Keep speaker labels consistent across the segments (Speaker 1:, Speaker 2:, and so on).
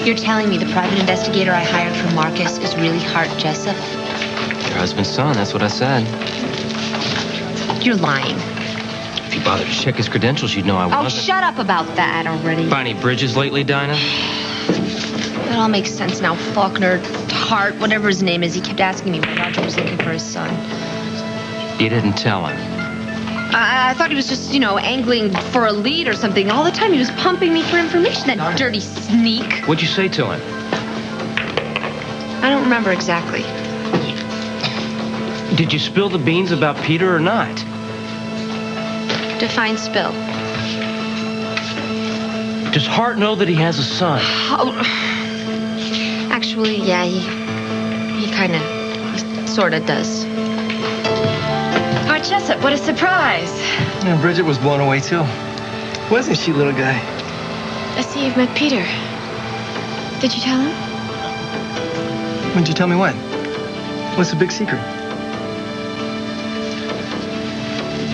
Speaker 1: You're telling me the private investigator I hired for Marcus is really Hart Jessup?
Speaker 2: Your husband's son, that's what I said.
Speaker 1: You're lying.
Speaker 2: If you bothered to check his credentials, you'd know I wasn't.
Speaker 1: Oh, shut up about that already.
Speaker 2: Find any bridges lately, Dinah?
Speaker 1: It all makes sense now. Faulkner, Hart, whatever his name is, he kept asking me when Roger was looking for his son.
Speaker 2: You didn't tell him.
Speaker 1: I thought he was just, angling for a lead or something. All the time he was pumping me for information, that dirty sneak.
Speaker 2: What'd you say to him?
Speaker 1: I don't remember exactly.
Speaker 2: Did you spill the beans about Peter or not?
Speaker 1: Define spill.
Speaker 2: Does Hart know that he has a son?
Speaker 1: Oh, actually, yeah, he sort of does. Hart Jessup, what a surprise.
Speaker 3: And Bridget was blown away, too. Wasn't she, little guy?
Speaker 4: I see you've met Peter. Did you tell him?
Speaker 3: When'd you tell me what? What's the big secret?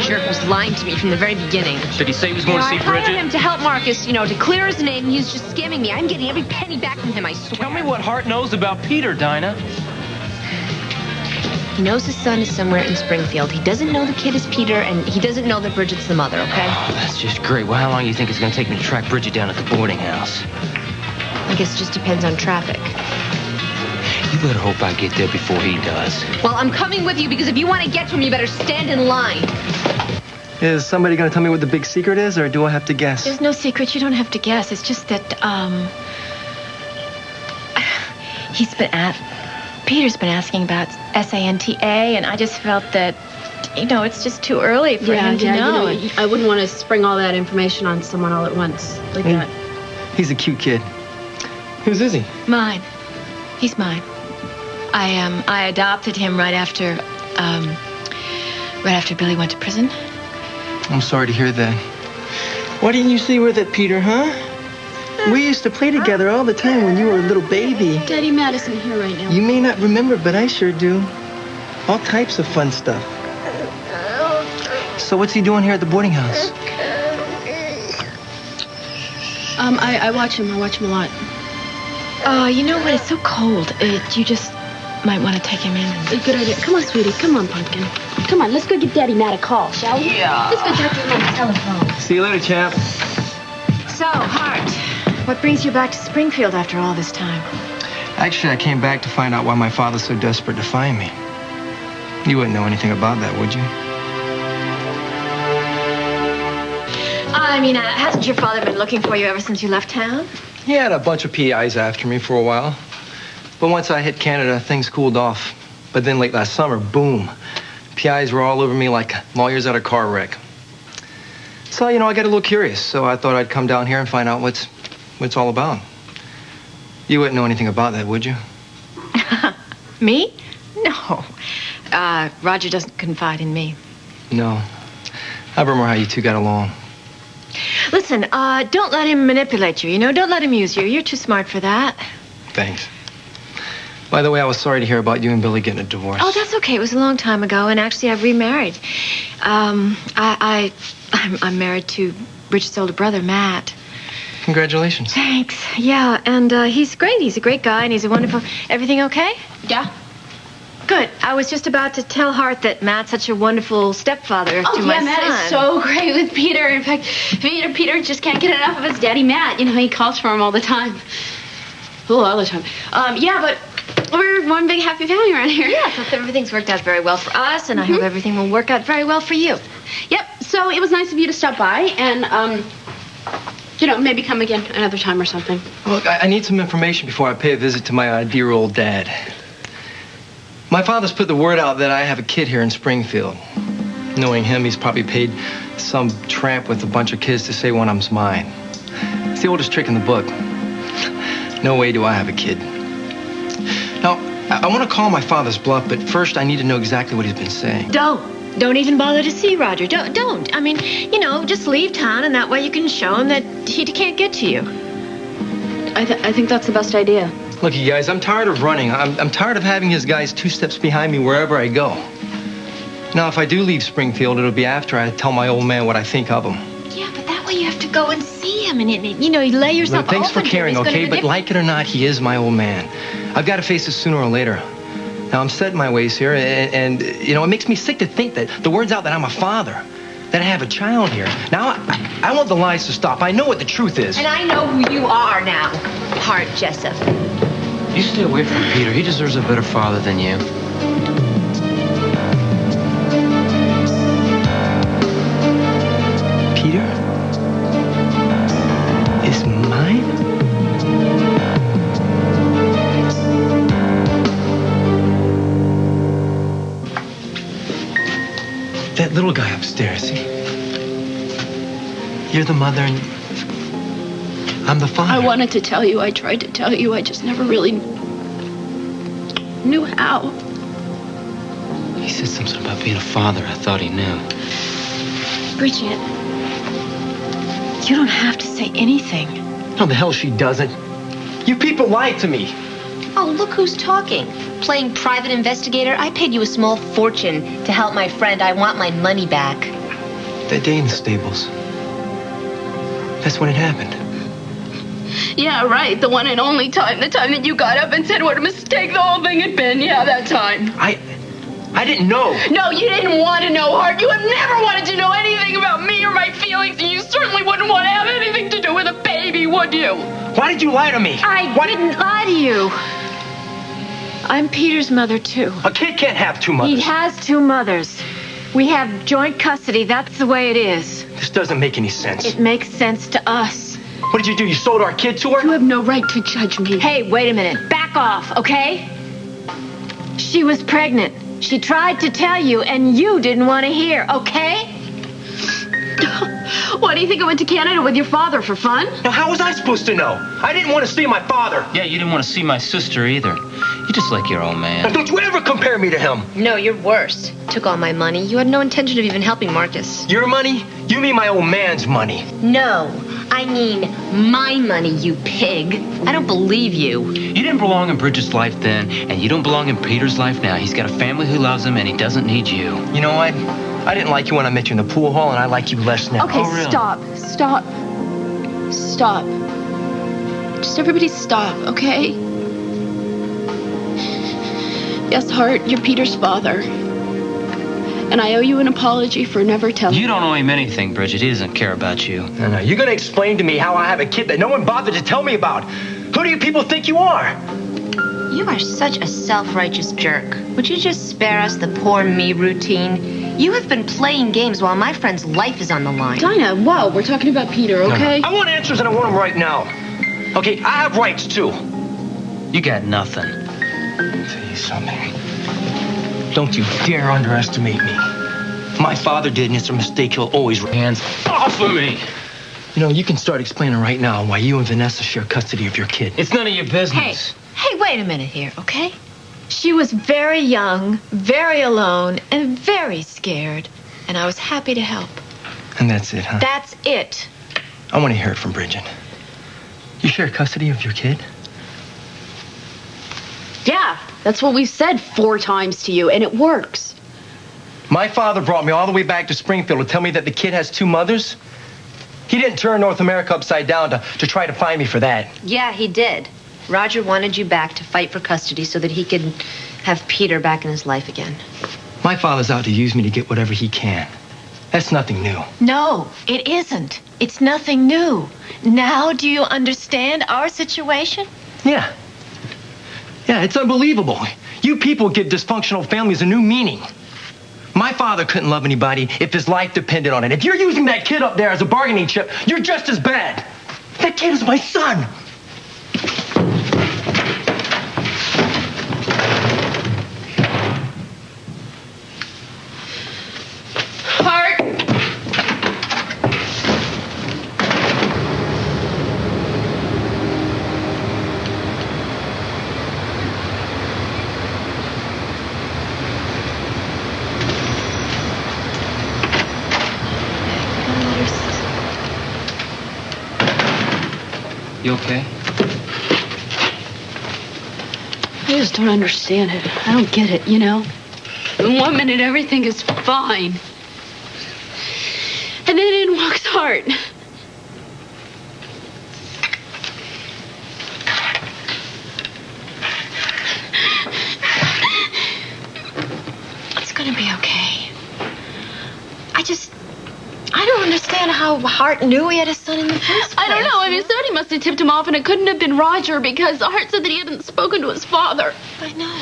Speaker 1: Jerk was lying to me from the very beginning.
Speaker 2: Did he say he was going to see
Speaker 1: I hired
Speaker 2: Bridget?
Speaker 1: him to help Marcus, to clear his name. He was just scamming me. I'm getting every penny back from him, I swear.
Speaker 2: Tell me what Hart knows about Peter, Dinah.
Speaker 1: He knows his son is somewhere in Springfield. He doesn't know the kid is Peter, and he doesn't know that Bridget's the mother, okay?
Speaker 2: Oh, that's just great. Well, how long do you think it's going to take me to track Bridget down at the boarding house?
Speaker 1: I guess it just depends on traffic.
Speaker 2: You better hope I get there before he does.
Speaker 1: Well, I'm coming with you because if you want to get to him, you better stand in line.
Speaker 3: Is somebody going to tell me what the big secret is, or do I have to guess?
Speaker 4: There's no secret. You don't have to guess. It's just that, Peter's been asking about SANTA, and I just felt that, it's just too early for him to know.
Speaker 5: I wouldn't want to spring all that information on someone all at once like that.
Speaker 3: He's a cute kid. Whose is he?
Speaker 4: Mine. He's mine. I adopted him right after Billy went to prison.
Speaker 3: I'm sorry to hear that. Why didn't you stay with it, Peter, huh? We used to play together all the time when you were a little baby.
Speaker 5: Daddy Matt isn't here right now.
Speaker 3: You may not remember, but I sure do. All types of fun stuff. So what's he doing here at the boarding house?
Speaker 5: I watch him. I watch him a lot.
Speaker 4: You know what? It's so cold. You just might want to take him in.
Speaker 5: Good idea. Come on, sweetie. Come on, Pumpkin. Come on, let's go give Daddy Matt a call, shall we?
Speaker 1: Yeah.
Speaker 5: Let's go talk to him on the telephone.
Speaker 3: See you later, champ.
Speaker 4: So, Hart, what brings you back to Springfield after all this time?
Speaker 3: Actually, I came back to find out why my father's so desperate to find me. You wouldn't know anything about that, would you?
Speaker 4: Hasn't your father been looking for you ever since you left town?
Speaker 3: He had a bunch of PIs after me for a while. But once I hit Canada, things cooled off. But then late last summer, boom. PIs were all over me like lawyers at a car wreck. So, I got a little curious, so I thought I'd come down here and find out what it's all about. You wouldn't know anything about that, would you?
Speaker 4: Me? No. Roger doesn't confide in me.
Speaker 3: No. I remember how you two got along.
Speaker 4: Listen, don't let him manipulate you, Don't let him use you. You're too smart for that.
Speaker 3: Thanks. By the way, I was sorry to hear about you and Billy getting a divorce.
Speaker 4: Oh, that's okay. It was a long time ago, and actually I've remarried. I'm married to Bridget's older brother, Matt.
Speaker 3: Congratulations.
Speaker 4: Thanks. Yeah, and he's great. He's a great guy, and he's a wonderful... Everything okay?
Speaker 5: Yeah.
Speaker 4: Good. I was just about to tell Hart that Matt's such a wonderful stepfather to my son.
Speaker 5: Matt is so great with Peter. In fact, Peter just can't get enough of his daddy Matt. He calls for him all the time. All the time. But we're one big happy family around here.
Speaker 4: Yeah, so everything's worked out very well for us, and I hope everything will work out very well for you.
Speaker 5: Yep. So it was nice of you to stop by and, maybe come again another time or something.
Speaker 3: Look, I need some information before I pay a visit to my dear old dad. My father's put the word out that I have a kid here in Springfield. Knowing him, he's probably paid some tramp with a bunch of kids to say one of them's mine. It's the oldest trick in the book. No way do I have a kid. Now, I want to call my father's bluff, but first I need to know exactly what he's been saying.
Speaker 4: Don't even bother to see Roger. Don't. Just leave town, and that way you can show him that he can't get to you.
Speaker 5: I think that's the best idea.
Speaker 3: Look, you guys, I'm tired of running. I'm tired of having his guys 2 steps behind me wherever I go. Now, if I do leave Springfield, it'll be after I tell my old man what I think of him.
Speaker 4: Yeah, but that Well, you have to go and see him, and you lay yourself
Speaker 3: Look, thanks for
Speaker 4: open to him.
Speaker 3: caring,
Speaker 4: He's gonna
Speaker 3: okay? But
Speaker 4: predict-
Speaker 3: like it or not, he is my old man. I've got to face it sooner or later. Now, I'm set in my ways here, and it makes me sick to think that the word's out that I'm a father, that I have a child here. Now, I want the lies to stop. I know what the truth is.
Speaker 1: And I know who you are now, Hart Jessup.
Speaker 2: You stay away from Peter. He deserves a better father than you.
Speaker 3: Peter is mine? That little guy upstairs, see? You're the mother and I'm the father.
Speaker 5: I wanted to tell you. I tried to tell you. I just never really knew how.
Speaker 2: He said something about being a father. I thought he knew.
Speaker 4: Bridget, you don't have to say anything.
Speaker 3: No, the hell she doesn't. You people lied to me.
Speaker 1: Oh, look who's talking. Playing private investigator? I paid you a small fortune to help my friend. I want my money back.
Speaker 3: That day in the stables. That's when it happened.
Speaker 5: Yeah, right. The one and only time. The time that you got up and said what a mistake the whole thing had been. Yeah, that time.
Speaker 3: I didn't know.
Speaker 5: No, you didn't want to know, Hart. You have never wanted to know anything about me or my feelings, and you certainly wouldn't want to have anything to do with a baby, would you?
Speaker 3: Why did you lie to me?
Speaker 4: I didn't lie to you. I'm Peter's mother, too.
Speaker 3: A kid can't have two mothers.
Speaker 4: He has two mothers. We have joint custody. That's the way it is.
Speaker 3: This doesn't make any sense.
Speaker 4: It makes sense to us.
Speaker 3: What did you do? You sold our kid to her?
Speaker 5: You have no right to judge me.
Speaker 4: Hey, wait a minute. Back off, okay? She was pregnant. She tried to tell you, and you didn't want to hear, okay?
Speaker 5: Why do you think I went to Canada with your father, for fun?
Speaker 3: Now, how was I supposed to know? I didn't want to see my father.
Speaker 2: Yeah, you didn't want to see my sister either. You just like your old
Speaker 3: Now,
Speaker 2: man.
Speaker 3: don't you ever compare me to him.
Speaker 1: No, you're worse. Took all my money. You had no intention of even helping Marcus.
Speaker 3: Your money? You mean my old man's money.
Speaker 1: No, I mean my money, you pig. I don't believe you.
Speaker 2: You didn't belong in Bridget's life then, and you don't belong in Peter's life now. He's got a family who loves him, and he doesn't need you.
Speaker 3: You know what? I didn't like you when I met you in the pool hall, and I like you less now.
Speaker 5: Okay,
Speaker 2: Oh, really?
Speaker 5: Stop. Just everybody stop, okay? Yes, Hart, you're Peter's father. And I owe you an apology for never telling
Speaker 2: You don't owe him anything, Bridget. He doesn't care about you.
Speaker 3: No, you're going to explain to me how I have a kid that no one bothered to tell me about. Who do you people think you are?
Speaker 1: You are such a self-righteous jerk. Would you just spare us the poor me routine? You have been playing games while my friend's life is on the line.
Speaker 5: Dinah, whoa, we're talking about Peter, okay?
Speaker 3: I want answers, and I want them right now. Okay, I have rights, too.
Speaker 2: You got nothing.
Speaker 3: I'll tell you something. Don't you dare underestimate me. My father did, and it's a mistake he'll always...
Speaker 2: Hands off of me!
Speaker 3: You know, you can start explaining right now why you and Vanessa share custody of your kid.
Speaker 2: It's none of your business.
Speaker 4: Hey, wait a minute here, okay? She was very young, very alone, and very scared. And I was happy to help.
Speaker 3: And that's it, huh?
Speaker 4: That's it.
Speaker 3: I want to hear it from Bridget. You share custody of your kid?
Speaker 5: Yeah, that's what we've said 4 times to you, and it works.
Speaker 3: My father brought me all the way back to Springfield to tell me that the kid has 2 mothers. He didn't turn North America upside down to try to find me for that.
Speaker 1: Yeah, he did. Roger wanted you back to fight for custody so that he could have Peter back in his life again.
Speaker 3: My father's out to use me to get whatever he can. That's nothing new.
Speaker 4: No, it isn't. It's nothing new. Now do you understand our situation?
Speaker 3: Yeah. Yeah, it's unbelievable. You people give dysfunctional families a new meaning. My father couldn't love anybody if his life depended on it. If you're using that kid up there as a bargaining chip, you're just as bad. That kid is my son.
Speaker 5: Hart!
Speaker 2: You okay?
Speaker 5: I just don't understand it. I don't get it, you know? In 1 minute, everything is fine. And then in walks Hart.
Speaker 4: Hart knew he had a son in the first place?
Speaker 5: I don't know. I mean, somebody must have tipped him off, and it couldn't have been Roger because Hart said that he hadn't spoken to his father.
Speaker 4: I know.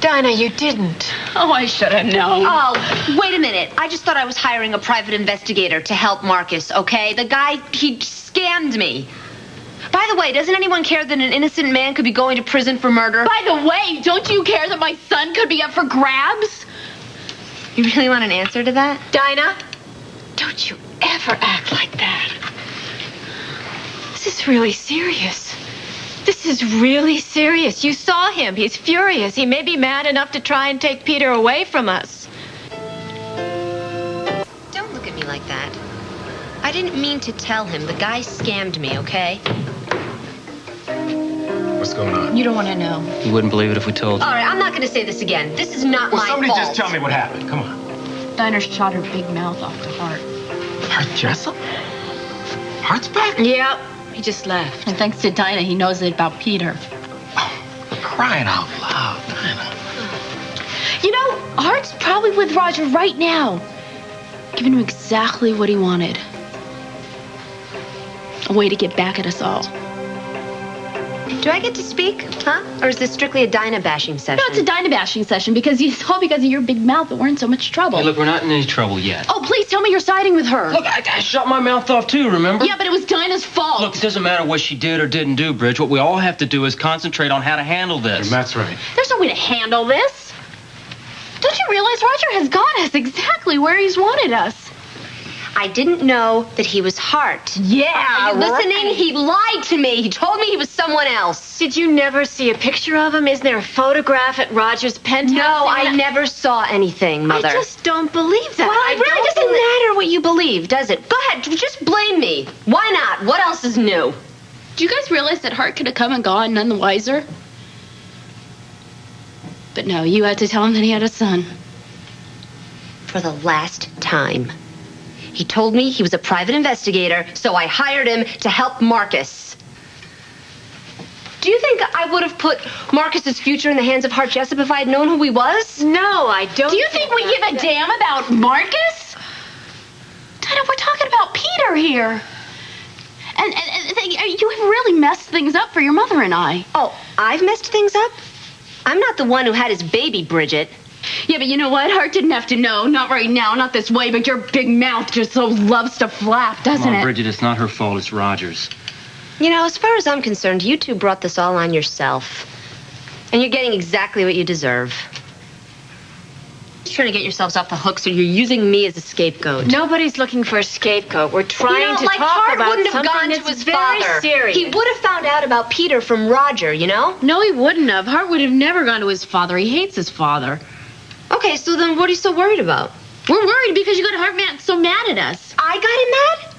Speaker 4: Dinah, you didn't.
Speaker 5: Oh, I should have known.
Speaker 1: Oh, wait a minute. I just thought I was hiring a private investigator to help Marcus, okay? The guy, he scammed me. By the way, doesn't anyone care that an innocent man could be going to prison for murder?
Speaker 5: By the way, don't you care that my son could be up for grabs?
Speaker 1: You really want an answer to that?
Speaker 4: Dinah, don't you ever act like that. This is really serious. This is really serious. You saw him. He's furious. He may be mad enough to try and take Peter away from us.
Speaker 1: Don't look at me like that. I didn't mean to tell him. The guy scammed me, okay?
Speaker 6: What's going on?
Speaker 5: You don't want to know.
Speaker 2: You wouldn't believe it if we told you.
Speaker 1: All right, I'm not going to say this again. This is not my fault.
Speaker 6: Somebody just tell me what happened. Come on.
Speaker 5: Dinah shot her big mouth off to Hart.
Speaker 6: Hart Jessup? Hart's back?
Speaker 4: Yeah, he just left.
Speaker 5: And thanks to Dinah, he knows it about Peter.
Speaker 6: Oh, crying out loud, Dinah.
Speaker 5: You know, Hart's probably with Roger right now, giving him exactly what he wanted. A way to get back at us all.
Speaker 1: Do I get to speak, huh? Or is this strictly a Dinah bashing session?
Speaker 5: No, it's a Dinah bashing session because it's all because of your big mouth that we're in so much trouble.
Speaker 2: Hey, look, we're not in any trouble yet.
Speaker 5: Oh, please tell me you're siding with her.
Speaker 2: Look, I shut my mouth off too, remember?
Speaker 5: Yeah, but it was Dinah's fault.
Speaker 2: Look, it doesn't matter what she did or didn't do, Bridge. What we all have to do is concentrate on how to handle this.
Speaker 6: That's right.
Speaker 5: There's no way to handle this. Don't you realize Roger has got us exactly where he's wanted us?
Speaker 1: I didn't know that he was Hart.
Speaker 5: Yeah,
Speaker 1: Are you listening? He lied to me. He told me he was someone else.
Speaker 4: Did you never see a picture of him? Isn't there a photograph at Roger's penthouse?
Speaker 1: No, I never saw anything, Mother.
Speaker 4: I just don't believe that.
Speaker 1: Well, it really doesn't matter what you believe, does it? Go ahead, just blame me. Why not? What else is new?
Speaker 5: Do you guys realize that Hart could have come and gone, none the wiser? But no, you had to tell him that he had a son.
Speaker 1: For the last time. He told me he was a private investigator, so I hired him to help Marcus. Do you think I would have put Marcus's future in the hands of Hart Jessup if I had known who he was?
Speaker 4: No, I don't.
Speaker 5: Do you think we give a damn about Marcus? Dinah, we're talking about Peter here. And you have really messed things up for your mother and I.
Speaker 1: Oh, I've messed things up? I'm not the one who had his baby, Bridget.
Speaker 5: Yeah, but you know what? Hart didn't have to know. Not right now, not this way, but your big mouth just so loves to flap, doesn't
Speaker 2: Come on,
Speaker 5: it?
Speaker 2: Bridget, it's not her fault, it's Roger's.
Speaker 1: You know, as far as I'm concerned, you two brought this all on yourself. And you're getting exactly what you deserve. Just trying to get yourselves off the hook, so you're using me as a scapegoat.
Speaker 4: Nobody's looking for a scapegoat. We're trying to
Speaker 1: like
Speaker 4: talk
Speaker 1: Hart
Speaker 4: about
Speaker 1: wouldn't have
Speaker 4: something
Speaker 1: gone
Speaker 4: that's
Speaker 1: to his
Speaker 4: very
Speaker 1: father.
Speaker 4: serious.
Speaker 1: He would have found out about Peter from Roger, you know?
Speaker 5: No, he wouldn't have. Hart would have never gone to his father. He hates his father.
Speaker 1: Okay, so then what are you so worried about?
Speaker 5: We're worried because you got Hart so mad at us.
Speaker 1: I got him mad?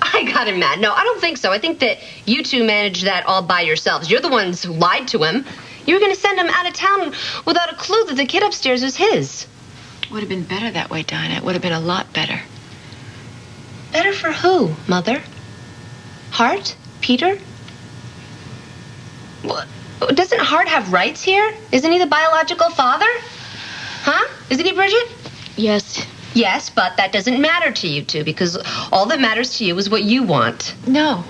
Speaker 1: I got him mad. No, I don't think so. I think that you two managed that all by yourselves. You're the ones who lied to him. You were going to send him out of town without a clue that the kid upstairs was his.
Speaker 4: Would have been better that way, Dinah. It would have been a lot better.
Speaker 1: Better for who, Mother? Hart? Peter? What? Doesn't Hart have rights here? Isn't he the biological father? Huh? Isn't he, Bridget?
Speaker 5: Yes.
Speaker 1: Yes, but that doesn't matter to you two because all that matters to you is what you want.
Speaker 4: No.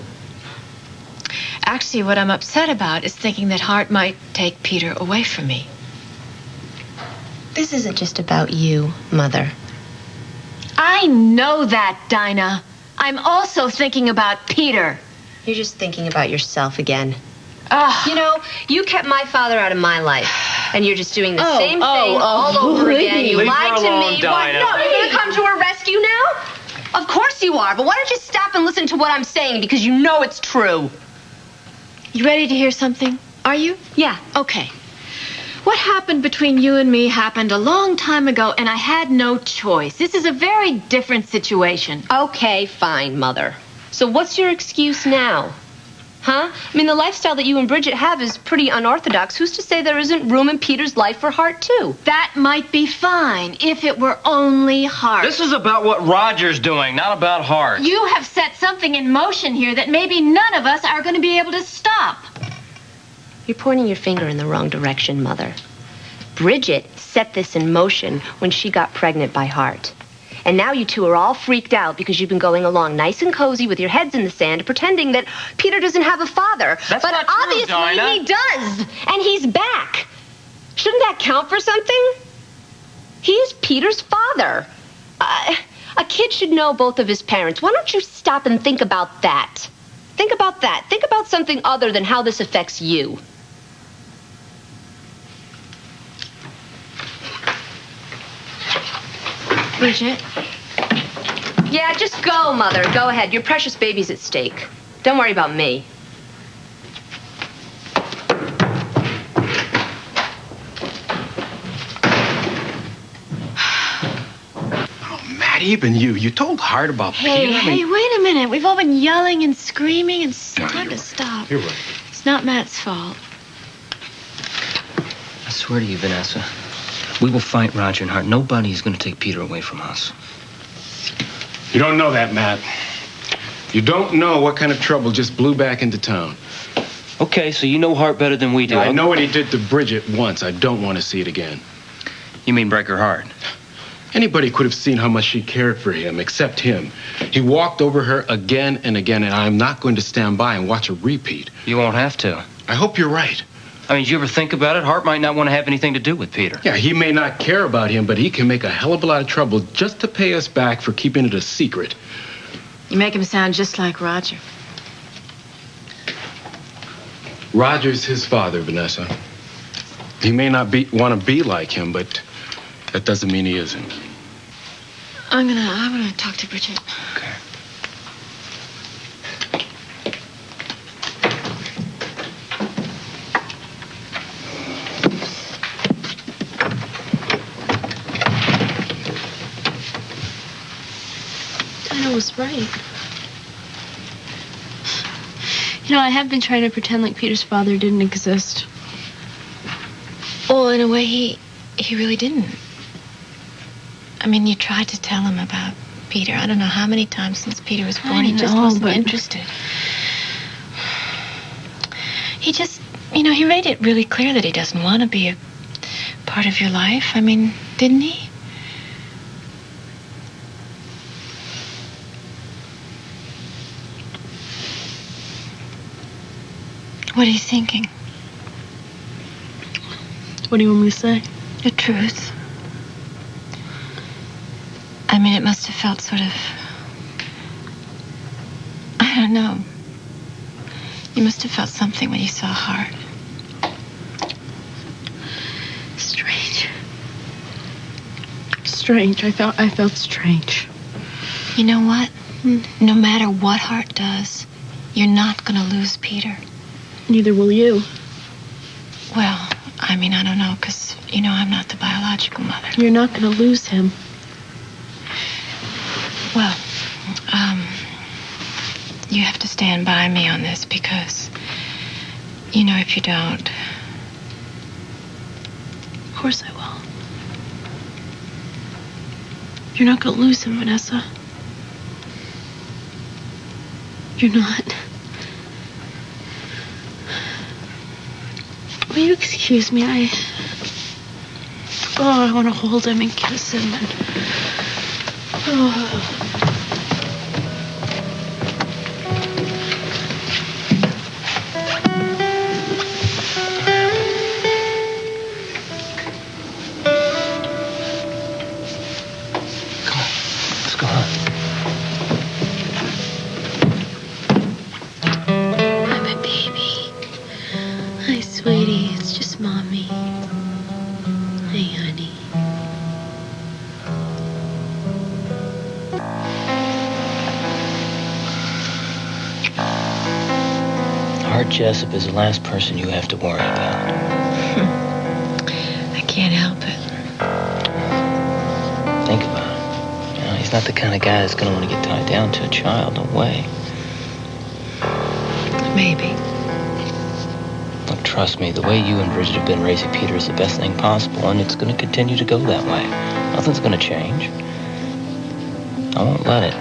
Speaker 4: Actually, what I'm upset about is thinking that Hart might take Peter away from me.
Speaker 1: This isn't just about you, Mother.
Speaker 4: I know that, Dinah. I'm also thinking about Peter.
Speaker 1: You're just thinking about yourself again.
Speaker 4: Ugh.
Speaker 1: You know, you kept my father out of my life, and you're just doing the same thing all over again. You
Speaker 2: Leave
Speaker 1: lied
Speaker 2: her
Speaker 1: to
Speaker 2: alone,
Speaker 1: me.
Speaker 2: Dinah.
Speaker 1: What? No, you're going to come to her rescue now? Of course you are, but why don't you stop and listen to what I'm saying, because you know it's true.
Speaker 4: You ready to hear something? Are you?
Speaker 1: Yeah.
Speaker 4: Okay. What happened between you and me happened a long time ago, and I had no choice. This is a very different situation.
Speaker 1: Okay, fine, Mother. So what's your excuse now? Huh? I mean, the lifestyle that you and Bridget have is pretty unorthodox. Who's to say there isn't room in Peter's life for Hart, too?
Speaker 4: That might be fine if it were only Hart.
Speaker 2: This is about what Roger's doing, not about Hart.
Speaker 4: You have set something in motion here that maybe none of us are going to be able to stop.
Speaker 1: You're pointing your finger in the wrong direction, Mother. Bridget set this in motion when she got pregnant by Hart. And now you two are all freaked out because you've been going along nice and cozy with your heads in the sand, pretending that Peter doesn't have a father.
Speaker 2: That's
Speaker 1: but
Speaker 2: not true,
Speaker 1: obviously
Speaker 2: Dinah.
Speaker 1: he does. And he's back. Shouldn't that count for something? He's Peter's father. A kid should know both of his parents. Why don't you stop and think about that? Think about that. Think about something other than how this affects you.
Speaker 4: Bridget.
Speaker 1: Yeah, just go, Mother. Go ahead. Your precious baby's at stake. Don't worry about me.
Speaker 6: Oh, Matt, even you told Hart about
Speaker 4: Hey,
Speaker 6: Peter.
Speaker 4: hey, wait a minute. We've all been yelling and screaming. It's
Speaker 6: No,
Speaker 4: time
Speaker 6: you're
Speaker 4: to
Speaker 6: right.
Speaker 4: stop.
Speaker 6: You're right.
Speaker 4: It's not Matt's fault.
Speaker 2: I swear to you, Vanessa, we will fight Roger and Hart. Nobody is going to take Peter away from us.
Speaker 6: You don't know that, Matt. You don't know what kind of trouble just blew back into town.
Speaker 2: Okay, so you know Hart better than we do.
Speaker 6: I know what he did to Bridget once. I don't want to see it again.
Speaker 2: You mean break her heart?
Speaker 6: Anybody could have seen how much she cared for him, except him. He walked over her again and again, and I'm not going to stand by and watch a repeat.
Speaker 2: You won't have to.
Speaker 6: I hope you're right.
Speaker 2: I mean, did you ever think about it? Hart might not want to have anything to do with Peter.
Speaker 6: Yeah, he may not care about him, but he can make a hell of a lot of trouble just to pay us back for keeping it a secret.
Speaker 4: You make him sound just like Roger.
Speaker 6: Roger's his father, Vanessa. He may not want to be like him, but that doesn't mean he isn't.
Speaker 4: I'm gonna talk to Bridget.
Speaker 2: Okay.
Speaker 5: Dinah was right. You know, I have been trying to pretend like Peter's father didn't exist.
Speaker 4: Well, in a way, he really didn't. I mean, you tried to tell him about Peter. I don't know how many times since Peter was born.
Speaker 5: I
Speaker 4: He just
Speaker 5: know,
Speaker 4: wasn't
Speaker 5: but-
Speaker 4: interested. He just, he made it really clear that he doesn't want to be a part of your life. I mean, didn't he? What are you thinking?
Speaker 5: What do you want me to say?
Speaker 4: The truth. I mean, it must have felt sort of... I don't know. You must have felt something when you saw Hart.
Speaker 5: Strange. Strange. I felt strange.
Speaker 4: You know what? No matter what Hart does, you're not going to lose Peter.
Speaker 5: Neither will you.
Speaker 4: Well, I mean, I don't know, because, I'm not the biological mother.
Speaker 5: You're not going to lose him.
Speaker 4: Well, you have to stand by me on this because, if you don't...
Speaker 5: Of course I will. You're not going to lose him, Vanessa. You're not. Will you excuse me? I want to hold him and kiss him.
Speaker 2: Let's go on.
Speaker 5: Hi, my baby. Hi, sweetie. It's just Mommy. Hey, honey.
Speaker 2: Hart Jessup is the last person you have to worry about.
Speaker 4: I can't help it.
Speaker 2: Think about it. He's not the kind of guy that's going to want to get tied down to a child. No way.
Speaker 4: Maybe.
Speaker 2: Look, trust me, the way you and Bridget have been raising Peter is the best thing possible, and it's going to continue to go that way. Nothing's going to change. I won't let it.